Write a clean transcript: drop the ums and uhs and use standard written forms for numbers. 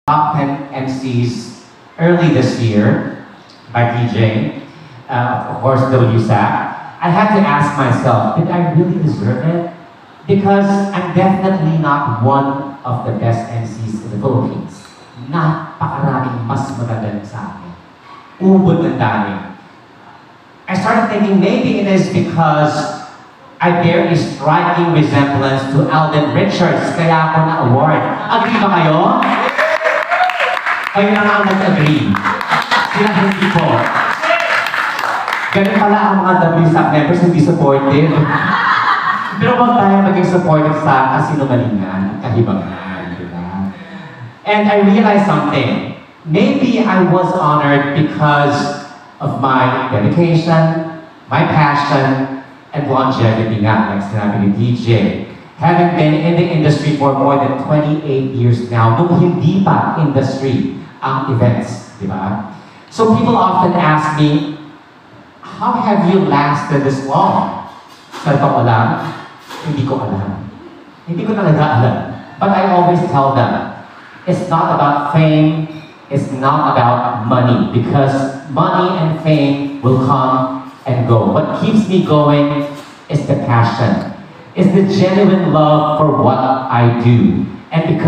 top 10 MCs early this year by DJ, of course WSAC, I had to ask myself, did I really deserve it? Because I'm definitely not one of the best MCs in the Philippines. Napakaraming mas magagaling sa akin. Ubod ng dami. I started thinking maybe it is because I bear a striking resemblance to Alden Richards, kaya ako na-award. Agree ba kayo? Kayo na nga nag-agree. Sila hindi po. Ganun pala ang mga WSAC members, hindi supportive. Pero huwag tayo maging supportive sa kasinungalingan, kahibangan, di ba? And I realized something. Maybe I was honored because of my dedication, my passion, and longevity nga, like sinabi ni DJ. Having been in the industry for more than 28 years now, nung hindi pa industry ang events, di ba? So people often ask me, how have you lasted this long? Sa totoo lang, hindi ko alam. Hindi ko talaga alam. But I always tell them, it's not about fame, it's not about money, because money and fame will come and go. What keeps me going is the passion. It's the genuine love for what I do. And because